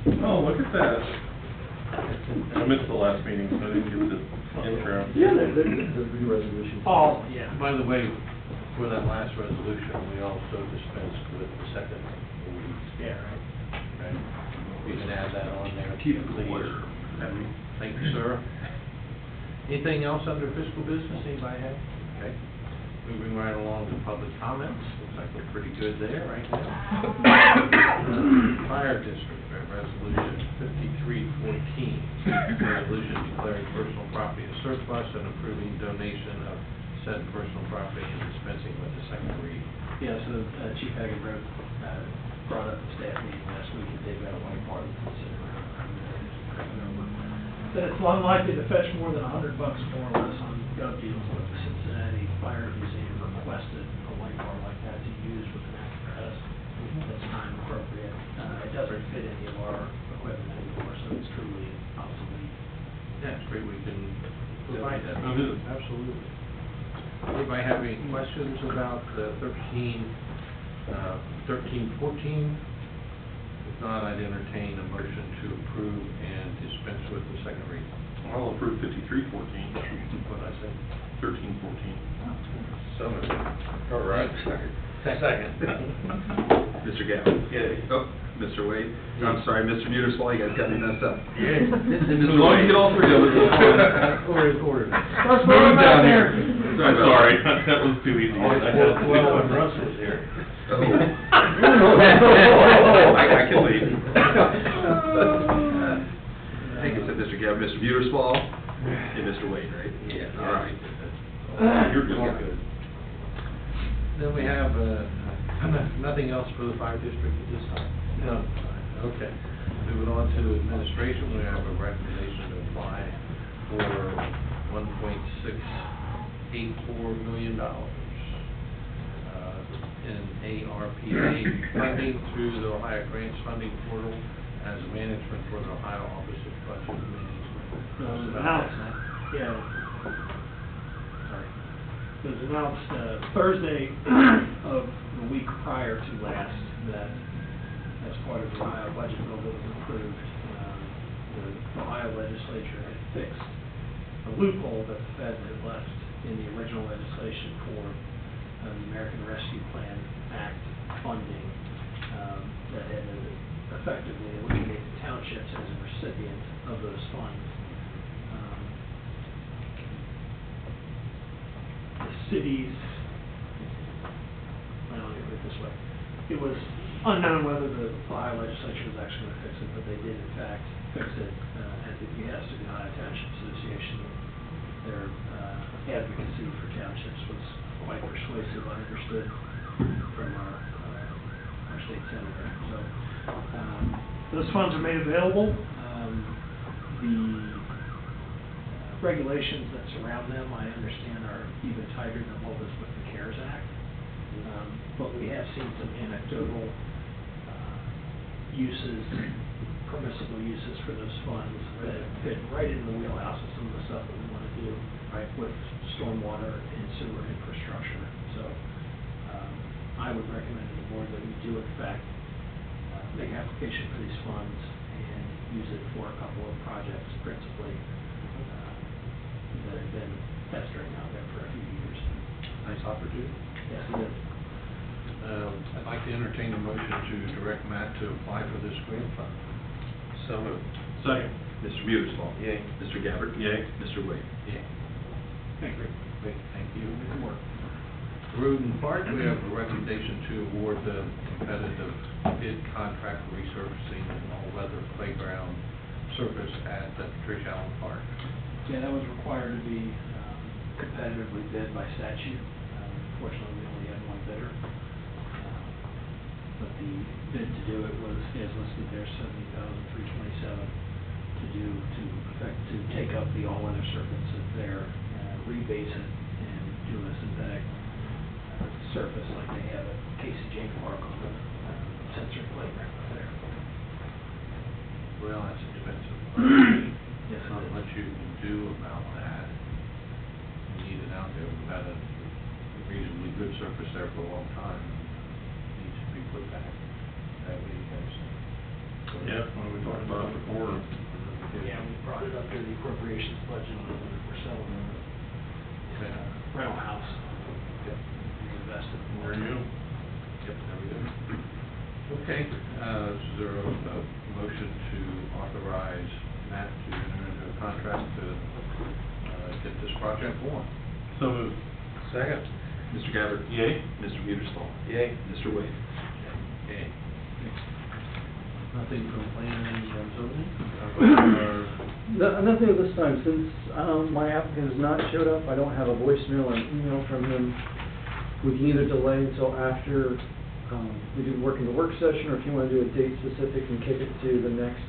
Oh, look at that. I missed the last meeting, so I didn't get the intro. Yeah, the new resolution. Oh, yeah. By the way, for that last resolution, we also dispensed with the second read. Yeah, right. Right? You can add that on there, Keep it please. clear. Thank you, sir. Anything else under fiscal business anybody have? Okay. Moving right along to public comments. Looks like we're pretty good there right now. Fire District, Resolution 5314. Resolution declaring personal property as surplus and approving donation of said personal property and dispensing with the second read. Yeah, so Chief Hagan brought up the staff meeting last week, and they've got a white part of the that it's unlikely to fetch more than $100 more or less on gov deals, but the Cincinnati Fire Museum requested a white bar like that to use with an apparatus that's time appropriate. It doesn't fit any of our equipment anymore, so it's truly obsolete. Yeah, it's great we can provide that. It is. Absolutely. Anybody have any questions about 1314? If not, I'd entertain a motion to approve and dispense with the second reading. I'll approve 5314. What did I say? 1314. So moved. All right. Second. Mr. Gavin? Yay. Oh, Mr. Wade? I'm sorry, Mr. Muterswall, you guys got me messed up. Yeah. As long as you get all three of us. Order. Let's Move down here. I'm sorry, that was too easy. Well, when Russ was here. Oh. I can leave. I think it said Mr. Gavin, Mr. Muterswall, and Mr. Wade, right? Yeah. All right. You're good. All good. Then we have, nothing else for the fire district at this time? No. Okay. Moving on to administration, we have a recommendation to apply for $1.684 million in ARPA funding through the Ohio Grants Funding Portal as management for the Ohio Office of Budget Management. It was announced, it was announced Thursday of the week prior to last that as part of the Ohio budget bill that was approved, the Ohio legislature had fixed a loophole that the Fed had left in the original legislation for the American Rescue Plan Act funding that had effectively eliminated townships as a recipient of those funds. The cities, well, let me put it this way, it was unknown whether the Ohio legislature was actually going to fix it, but they did in fact fix it at the behest of the Ohio Township Association. Their advocacy for townships was quite persuasive, I understood from our state senator. So those funds are made available. The regulations that surround them, I understand, are even tighter than what was with the CARES Act. But we have seen some anecdotal uses, permissible uses for those funds that fit right in the wheelhouse of some of the stuff that we want to do, right, with stormwater and sewer infrastructure. So I would recommend to the board that we do in fact make application for these funds and use it for a couple of projects principally that have been festering out there for a few years. Nice opportunity. Yes, it is. I'd like to entertain a motion to direct Matt to apply for this grant fund. So moved. Second. Mr. Muterswall? Yay. Mr. Gabbard? Yay. Mr. Wade? Yeah. Thank you. Great, thank you. Good work. Road and Park, we have a recommendation to award the competitive bid contract for resurfacing an all-weather playground surface at Patricia Allen Park. Yeah, that was required to be competitively bid by statute. Fortunately, we only had one bidder. But the bid to do it was, as listed there, $70,327 to take up the all-weather surface that's there, rebase it, and do a synthetic surface like they have at Casey Jane Park on the sensory playground up there. Well, that's expensive. Yes, Not it is. much you can do about that. You need it out there. We've had a reasonably good surface there for a long time. It needs to be put back. That way you guys. Yeah, what are we talking put it up to the appropriations budget, and we're selling Okay. a rental house. Yep. Invested. Where are you? Yep, there we go. Okay, is there a motion to authorize Matt to enter into a contract to get this project going? So moved. Second. Mr. Gabbard? Yay? Mr. Muersfall? Yay. Mr. Wade? Okay. Nothing from planning and zoning? Nothing at this time, since my applicant has not showed up, I don't have a voicemail or an email from him. We can either delay until after we do work in the work session, or if you want to do a date specific and kick it to the next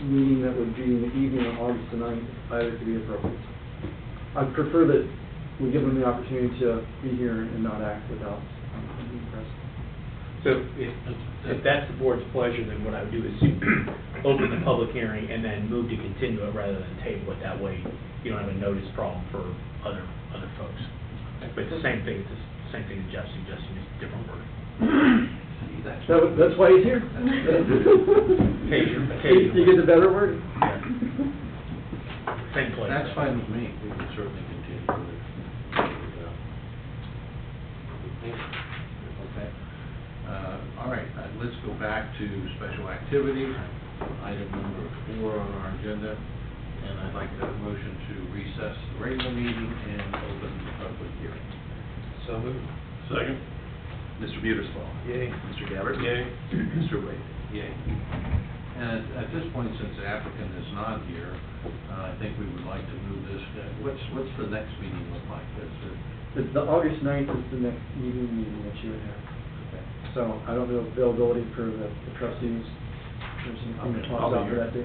meeting, that would be in the evening on August the 9th, either could be appropriate. I'd prefer that we give them the opportunity to be here and not act without being present. So if that's the board's pleasure, then what I would do is open the public hearing and then move to continue it rather than table it. That way, you don't have a notice problem for other folks. But it's the same thing, it's the same thing that Jeff's suggesting, just different word. That's why he's here. Occasionally. You get the better word? Yeah. Same place. That's fine with me, we can certainly continue with it. Okay. All right, let's go back to special activities, item number 4 on our agenda. And I'd like to have a motion to recess the regular meeting and open the public hearing. So moved. Second. Mr. Muersfall? Yay. Mr. Gabbard? Yay. Mr. Wade? Yay. And at this point, since the applicant is not here, I think we would like to move this, what's the next meeting look like? The August 9th is the next evening meeting that you would have. Okay. So I don't know availability for the trustees. There's anything to talk I'll be about for here. that day.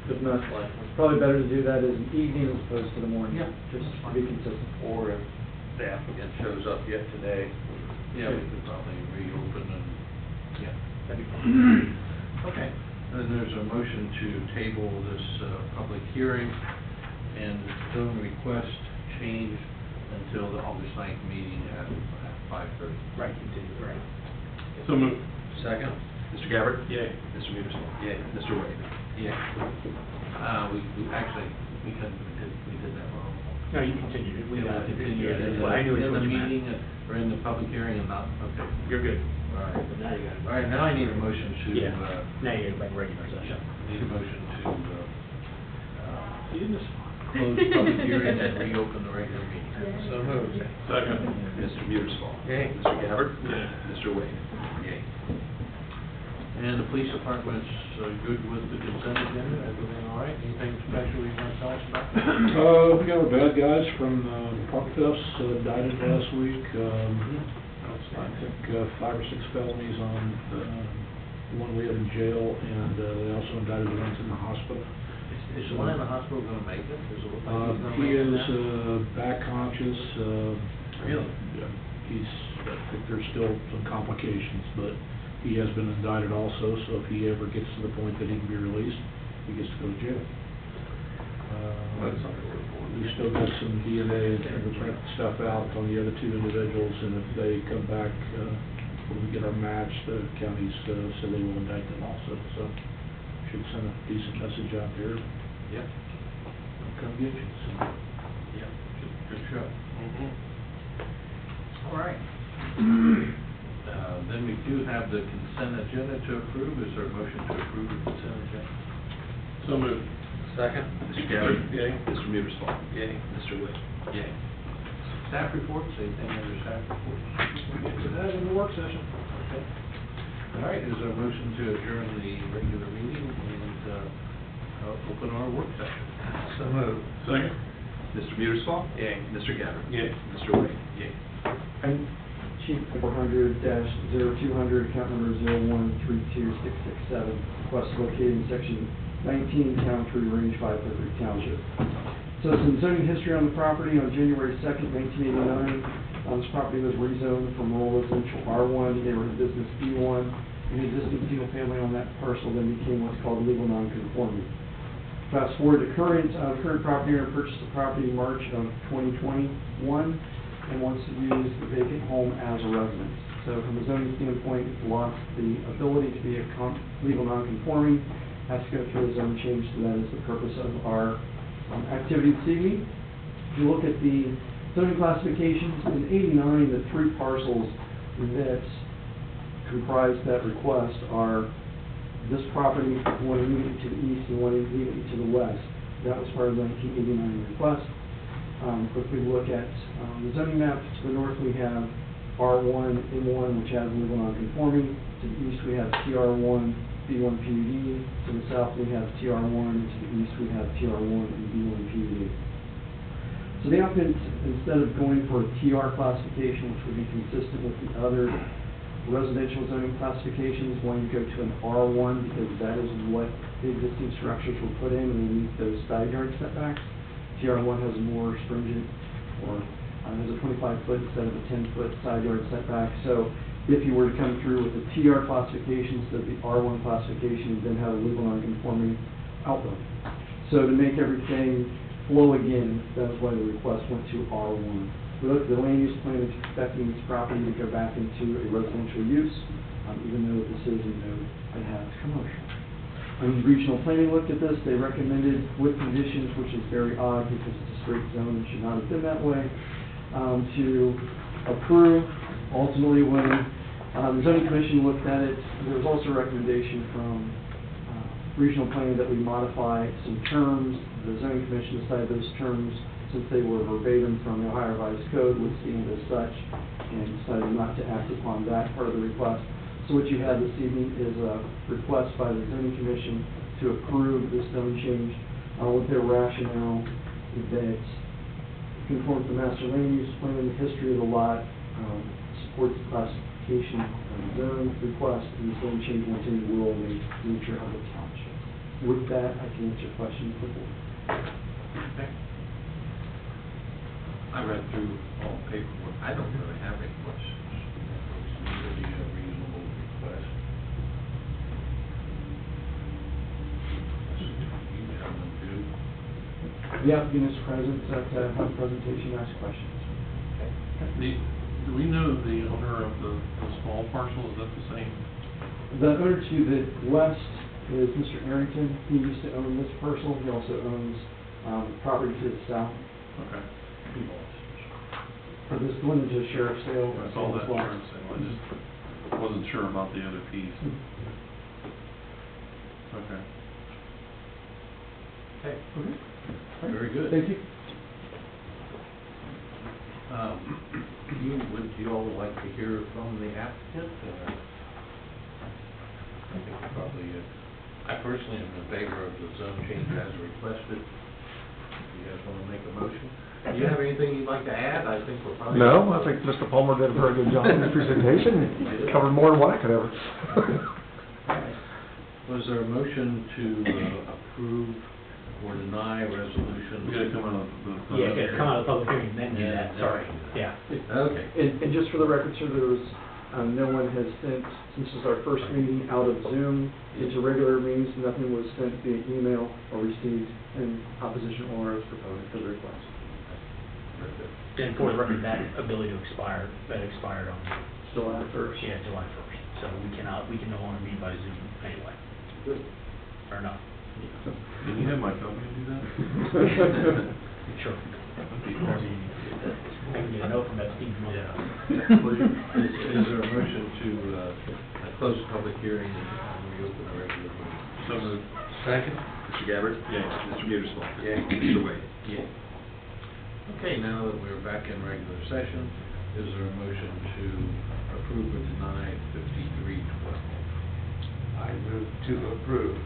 If not, it's probably better to do that as an evening as opposed to the morning. Yeah, Just that's to fine. be consistent. Or if the applicant shows up yet today. Yeah, we could probably reopen and, yeah, that'd be fine. Okay, and there's a motion to table this public hearing and zone request change until the August 9th meeting at 5:30. Right, continue, right. So moved. Second. Mr. Gabbard? Yay. Mr. Muersfall? Yay. Mr. Wade? Yeah. We actually, we did that wrong. No, you continued it. We Yeah, got we'll it. continue it Yeah, in well, I knew the what you meant. meeting, or in the public hearing and not, okay. You're good. All right. But now you got it. All right, now I need a motion to, Yeah, now you get back regular session. need a motion to, You didn't miss close the public hearing and reopen the regular meeting. So moved. Second. Mr. Muersfall? Yay. Mr. Gabbard? Yay. Mr. Wade? Yay. And the police department's good with the consent agenda, everything all right? Anything special you want to tell us about? We got our bad guys from Park Thefts indicted last week. I think 5 or 6 felonies on the one we have in jail, and they also indicted the ones in the hospital. Is the one in the hospital going to make it? Does it look like he's going to He make it is now? back conscious. Really? Yeah, I think there's still some complications, but he has been indicted also, so if he ever gets to the point that he can be released, he gets to go to jail. That's something to look forward to. We still got some DNA and fingerprint stuff out on the other 2 individuals, and if they come back, when we get our match, the counties said they will indict them also, so should send a decent message out there. Yep. I'll come get you, so. Yep. Good show. Mm-hmm. All right. Then we do have the consent agenda to approve. Is there a motion to approve the consent agenda? So moved. Second. Mr. Gabbard? Yay. Mr. Muersfall? Yay. Mr. Wade? Yay. Staff reports, anything under staff reports? We get to that in the work session. Okay. All right, is there a motion to adjourn the regular meeting and open our work session? So moved. Second. Mr. Muersfall? Yay. Mr. Gabbard? Yay. Mr. Wade? Yay. And Chief 400-0200, account number 0132667, request located in section 19, Town Tree Range 5, Frederick Township. So some zoning history on the property. On January 2nd, 1989, this property was rezoned from rural residential R1, neighborhood business B1. An existing single family on that parcel then became what's called legal nonconformity. Fast forward to current, the current property owner purchased the property in March of 2021 and wants to use the vacant home as a residence. So from a zoning standpoint, it's lost the ability to be a legal nonconforming has to go through a zone change, so that is the purpose of our activity this evening. If you look at the zoning classifications, in '89, the three parcels that comprise that request are this property, one immediately to the east and one immediately to the west. That was part of the 1989 request. Quickly look at the zoning map. To the north, we have R1, M1, which has legal non-conforming. To the east, we have TR1, B1 PUD. To the south, we have TR1. To the east, we have TR1 and B1 PUD. So the applicant, instead of going for a TR classification, which would be consistent with the other residential zoning classifications, wanting to go to an R1 because that is what the existing structures were put in and they meet those side yard setbacks. TR1 has a more stringent, or has a 25-foot instead of a 10-foot side yard setback. So if you were to come through with the TR classification instead of the R1 classification, you then have a legal non-conforming outlook. So to make everything flow again, that's why the request went to R1. We looked at the land use plan, expecting this property to go back into a residential use, even though this is a node that has commercial. When regional planning looked at this, they recommended with conditions, which is very odd because it's a straight zone and should not have been that way, to approve. Ultimately, when the zoning commission looked at it, there was also a recommendation from regional planning that we modify some terms. The zoning commission decided those terms, since they were verbatim from the Ohio Revised Code, would stand as such, and decided not to act upon that part of the request. So what you have this evening is a request by the zoning commission to approve this zone change with their rationale that conforms to the master land use plan, the history of the lot, supports the classification of the zone request, and the zone change went in the rural nature of the township. With that, I can answer questions before. Okay. I read through all the paperwork. I don't really have any questions. It's really a reasonable request. You gentlemen do. The applicant is present, so have a presentation, ask questions. Do we know the owner of the small parcel? Is that the same? The owner to the west is Mr. Arrington. He used to own this parcel. He also owns property to the south. Okay. This one is a sheriff's sale. I saw that sheriff's sale. I just wasn't sure about the other piece. Okay. Okay. Very good. Thank you. Would you all like to hear from the applicant? I think probably, I personally am in favor of the zone change as requested. You guys want to make a motion? Do you have anything you'd like to add? I think we're probably... No, I think Mr. Palmer did a very good job in his presentation. He covered more than what I could ever. Was there a motion to approve or deny resolution? We gotta come out of the... Yeah, it's come out of the public hearing, then do that, sorry, yeah. Okay. And just for the record, sir, there was, no one has sent, since this is our first meeting out of Zoom into regular meetings, nothing was sent via email or received in opposition or as proponent for the request. Very good. And for the record, that ability to expire, that expired on, July 1st. yeah, July 1st. So we can no longer meet by Zoom anyway, Good. or not. Can you have my company do that? Sure. Whatever you need. I can get a note from that Steve tomorrow. Is there a motion to close the public hearing and reopen the regular meeting? So moved. Second? Mr. Gabbard? Yay. Mr. Muerswell? Yay. Mr. Wade? Yeah. Okay, now that we're back in regular session, is there a motion to approve or deny 5312? I move to approve.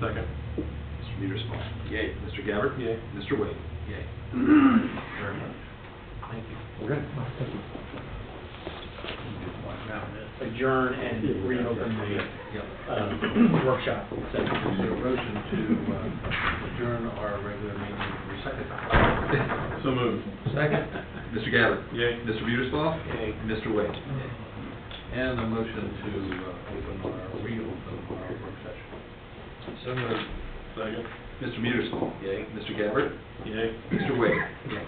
Second. Mr. Muerswell? Yay. Mr. Gabbard? Yay. Mr. Wade? Yay. Very much. Thank you. Okay. Thank you. Now, Adjourn and reopen the yep. workshop session. Is there a motion to adjourn our regular meeting for a second? So moved. Second? Mr. Gabbard? Yay. Mr. Muerswell? Yay. Mr. Wade? And a motion to reopen our work session. So moved. Second. Mr. Muerswell? Yay. Mr. Gabbard? Yay. Mr. Wade? Yay.